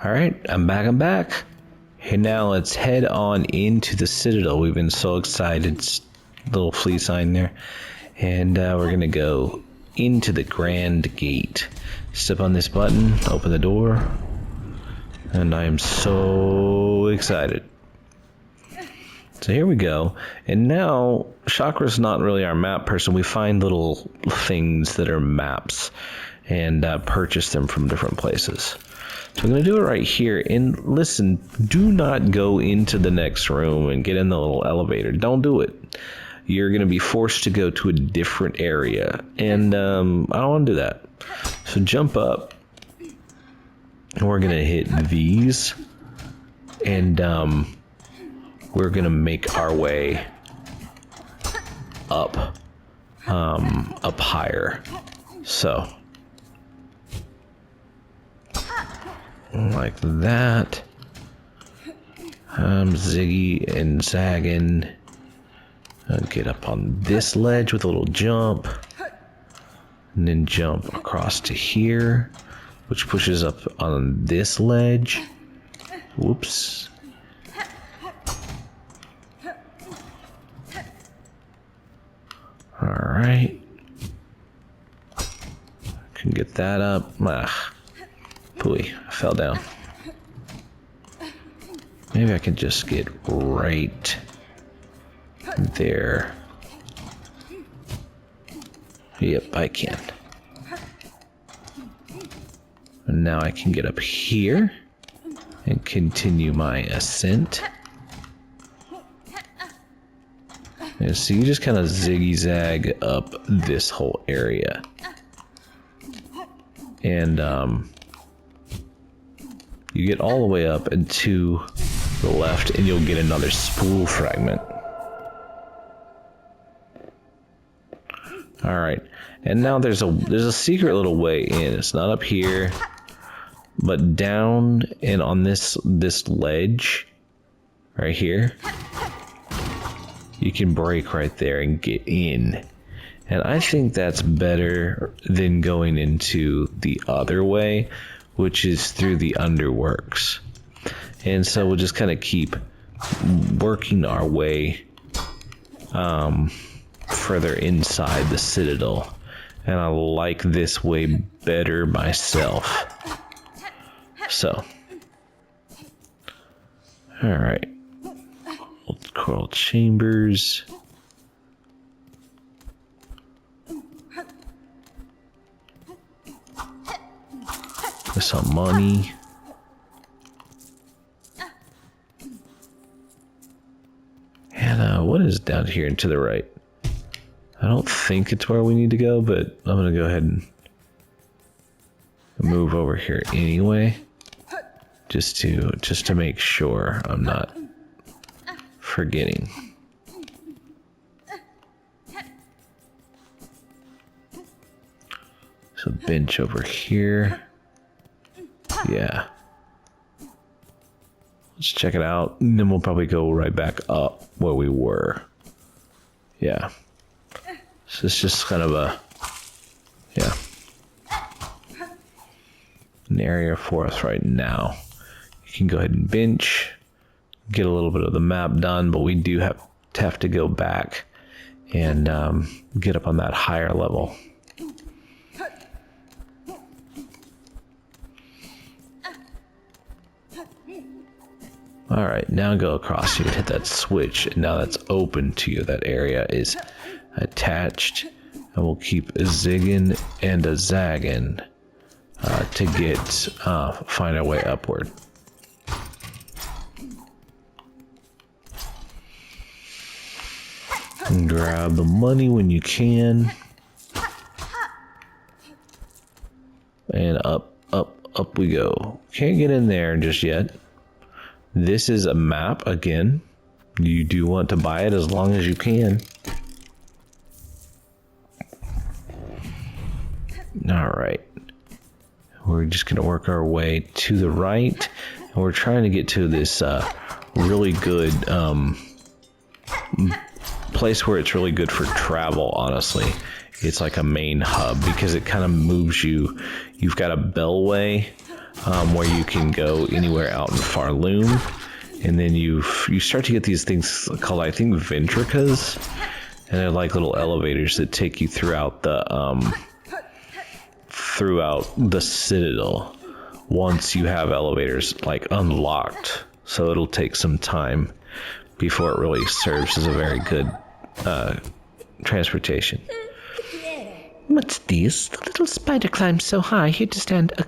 Alright, I'm back. And now let's head on into the Citadel. We've been so excited. Little flea sign there. And we're gonna go into the Grand Gate. Step on this button, open the door. And I am so excited. So here we go. And now, Chakra's not really our map person. We find little things that are maps and purchase them from different places. So I'm going to do it right here. And listen, do not go into the next room and get in the little elevator. Don't do it. You're going to be forced to go to a different area. And I don't want to do that. So jump up. And we're going to hit these. And we're going to make our way up. Up higher. So. Like that. Ziggy and zagging. Get up on this ledge with a little jump. And then jump across to here, which pushes up on this ledge. Whoops. Alright. Can get that up. Pooey, I fell down. Maybe I can just get right there. Yep, I can. And now I can get up here and continue my ascent. And so you just kind of ziggy-zag up this whole area. And you get all the way up and to the left, and you'll get another spool fragment. All right, and now there's a secret little way in. It's not up here, but down and on this ledge right here, you can break right there and get in. And I think that's better than going into the other way, which is through the underworks. And so we'll just kind of keep working our way further inside the Citadel. And I like this way better myself. So. Alright. Coral chambers. There's some money. And what is down here and to the right? I don't think it's where we need to go, but I'm gonna go ahead and move over here anyway, just to make sure I'm not forgetting. So bench over here. Yeah. Let's check it out, and then we'll probably go right back up where we were. Yeah. So it's just kind of an area for us right now. You can go ahead and bench, get a little bit of the map done, but we do have to go back and get up on that higher level. Alright, now go across here, hit that switch, and now that's open to you. That area is attached, and we'll keep a zigging and a zagging to get, find our way upward. And grab the money when you can. And up we go. Can't get in there just yet. This is a map again. You do want to buy it as long as you can. Alright. We're just going to work our way to the right. And we're trying to get to this really good place where it's really good for travel, honestly. It's like a main hub because it kind of moves you. You've got a bellway where you can go anywhere out in Farloom. And then you start to get these things called, I think, ventricas. And they're like little elevators that take you throughout the citadel once you have elevators like unlocked. So it'll take some time before it really serves as a very good transportation. What's this? The little spider climbed so high he had to stand a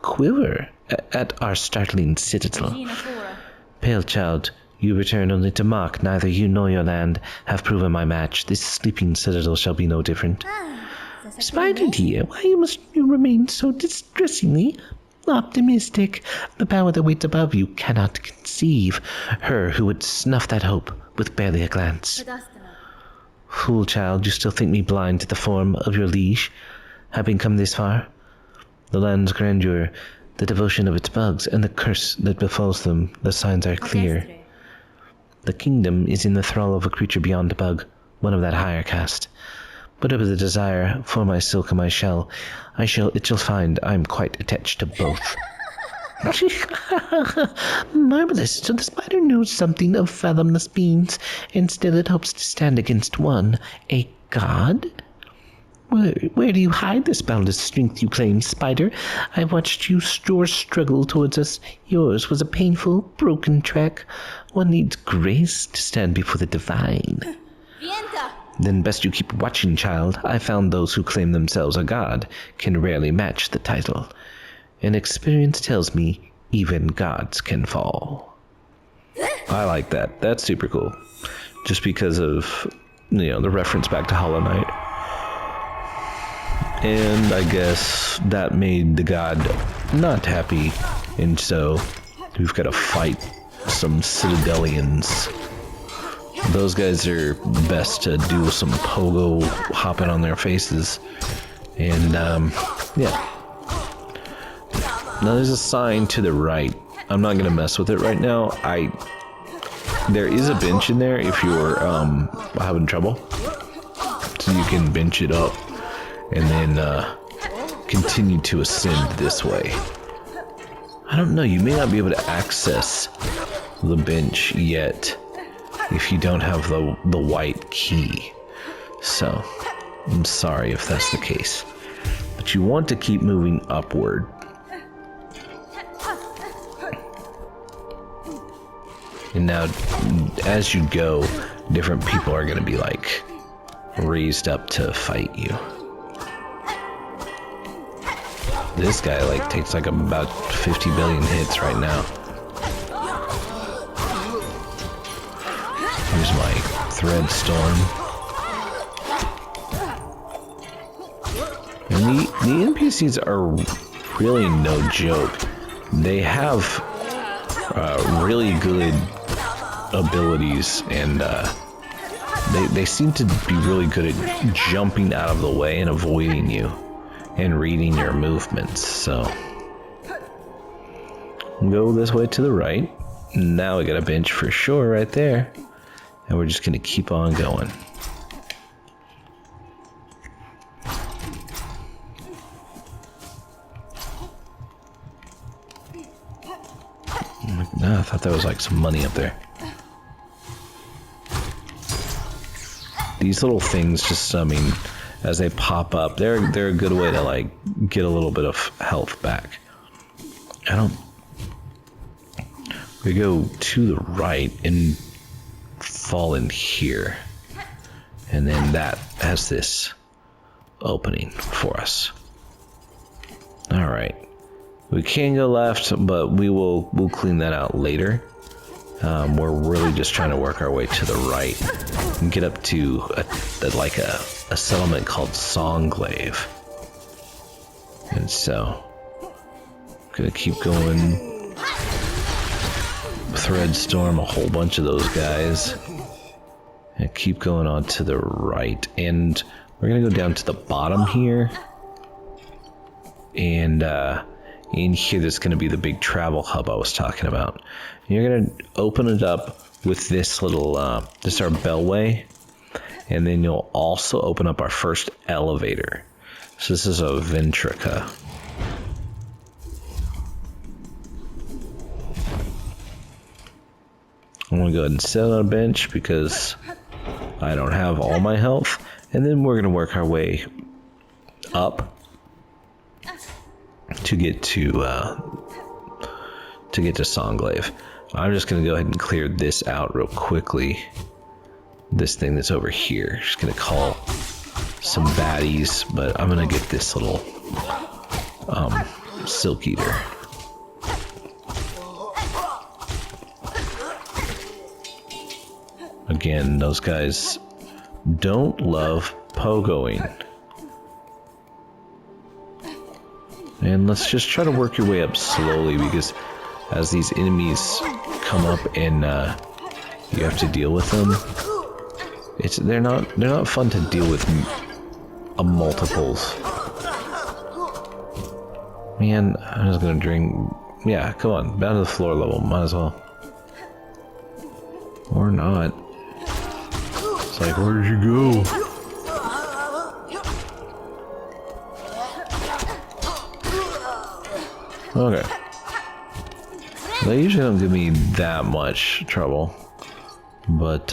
quiver at our startling citadel. Pale child, you return only to mock. Neither you nor your land have proven my match. This sleeping citadel shall be no different. Spider dear, why must you remain so distressingly optimistic? The power that waits above you cannot conceive her who would snuff that hope with barely a glance. Fool child, you still think me blind to the form of your liege, having come this far? The land's grandeur, the devotion of its bugs, and the curse that befalls them, the signs are clear. The kingdom is in the thrall of a creature beyond a bug, one of that higher caste. Whatever the desire for my silk and my shell, it shall find I am quite attached to both. Marvelous. So the spider knows something of fathomless beings, and still it hopes to stand against one, a god? Where do you hide this boundless strength you claim, spider? I watched your struggle towards us. Yours was a painful, broken track. One needs grace to stand before the divine. Then best you keep watching, child. I found those who claim themselves a god can rarely match the title. And experience tells me even gods can fall. I like that. That's super cool. Just because of, the reference back to Hollow Knight. And I guess that made the god not happy. And so we've got to fight some Citadelians. Those guys are best to do some pogo hopping on their faces. And, yeah. Now there's a sign to the right. I'm not going to mess with it right now. There is a bench in there if you're having trouble. So you can bench it up and then continue to ascend this way. I don't know, you may not be able to access the bench yet if you don't have the white key. So, I'm sorry if that's the case. But you want to keep moving upward. And now, as you go, different people are going to be, like, raised up to fight you. This guy, like, takes, like, about 50 billion hits right now. Here's my Thread Storm. And the NPCs are really no joke. They have really good abilities, and they seem to be really good at jumping out of the way and avoiding you and reading your movements. So go this way to the right. Now we got a bench for sure right there, and we're just gonna keep on going. No, I thought there was like some money up there. These little things just, I mean, as they pop up, they're a good way to like get a little bit of health back. We go to the right and fall in here. And then that has this opening for us. All right. We can go left, but we'll clean that out later. We're really just trying to work our way to the right and get up to a settlement called Songglaive. And so, gonna keep going. Threadstorm a whole bunch of those guys. And keep going on to the right. And we're gonna go down to the bottom here. And in here, there's going to be the big travel hub I was talking about. And you're going to open it up with this little, this is our bellway. And then you'll also open up our first elevator. So this is a Ventrica. I'm gonna go ahead and sit on a bench because I don't have all my health, and then we're gonna work our way up to get to Songglaive. I'm just gonna go ahead and clear this out real quickly. This thing that's over here. Just gonna call some baddies, but I'm gonna get this little Silk Eater. Again, those guys don't love pogoing. And let's just try to work your way up slowly, because as these enemies come up and you have to deal with them, they're not fun to deal with multiples. Man, I'm just gonna drink. Yeah, come on, down to the floor level, might as well. Or not. It's like, where did you go? Okay. They usually don't give me that much trouble, but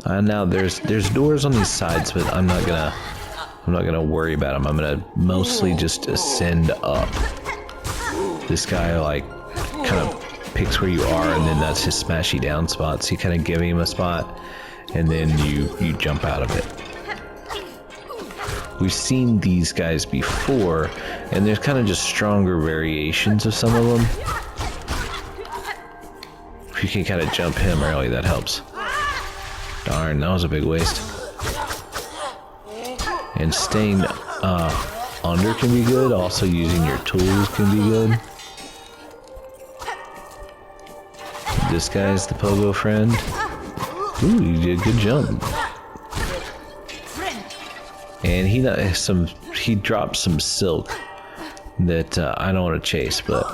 now there's doors on these sides, but I'm not gonna worry about them. I'm gonna mostly just ascend up. This guy like kind of picks where you are, and then that's his smashy down spot. So you kind of give him a spot, and then you jump out of it. We've seen these guys before, and there's kind of just stronger variations of some of them. If you can kind of jump him early, that helps. Darn, that was a big waste. And staying under can be good. Also using your tools can be good. This guy's the pogo friend. Ooh, you did a good jump. And he dropped some silk that I don't want to chase, but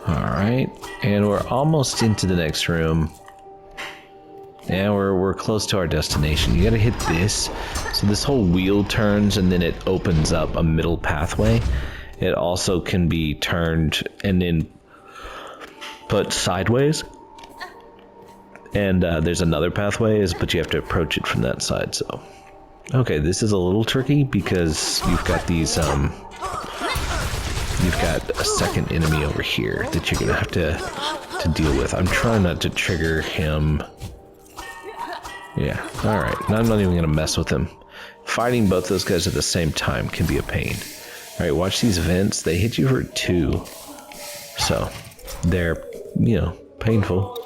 alright, and we're almost into the next room. And we're close to our destination. You gotta hit this. So this whole wheel turns and then it opens up a middle pathway. It also can be turned and then put sideways. And there's another pathway, but you have to approach it from that side. So, okay, this is a little tricky because you've got these, you've got a second enemy over here that you're gonna have to deal with. I'm trying not to trigger him. Yeah, alright. I'm not even gonna mess with him. Fighting both those guys at the same time can be a pain. Alright, watch these vents. They hit you for 2. So, they're, painful.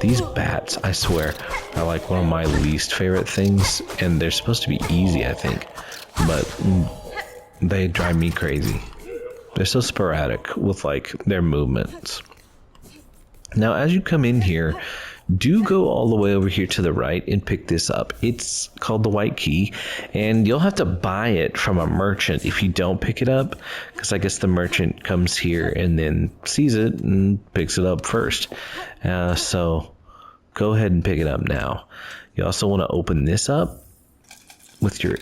These bats, I swear, are like one of my least favorite things. And they're supposed to be easy, I think. But they drive me crazy. They're so sporadic with, like, their movements. Now, as you come in here, do go all the way over here to the right and pick this up. It's called the White Key, and you'll have to buy it from a merchant if you don't pick it up, because I guess the merchant comes here and then sees it and picks it up first. So go ahead and pick it up now. You also want to open this up with your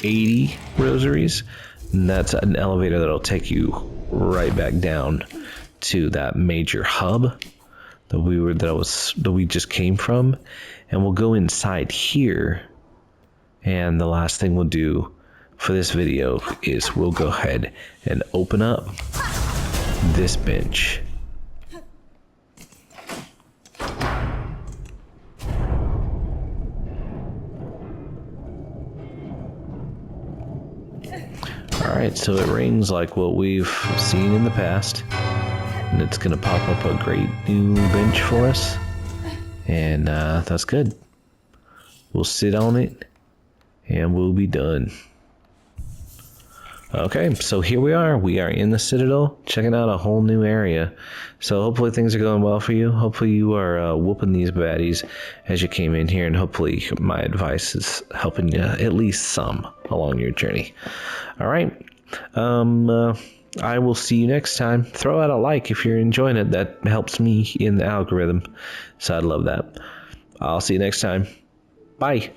80 rosaries, and that's an elevator that'll take you right back down to that major hub that we just came from, and we'll go inside here. And the last thing we'll do for this video is we'll go ahead and open up this bench. Alright, so it rings like what we've seen in the past. And it's going to pop up a great new bench for us. And that's good. We'll sit on it and we'll be done. Okay, so here we are. We are in the Citadel, checking out a whole new area. So hopefully things are going well for you. Hopefully you are whooping these baddies as you came in here. And hopefully my advice is helping you at least some along your journey. All right. I will see you next time. Throw out a like if you're enjoying it. That helps me in the algorithm. So I'd love that. I'll see you next time. Bye.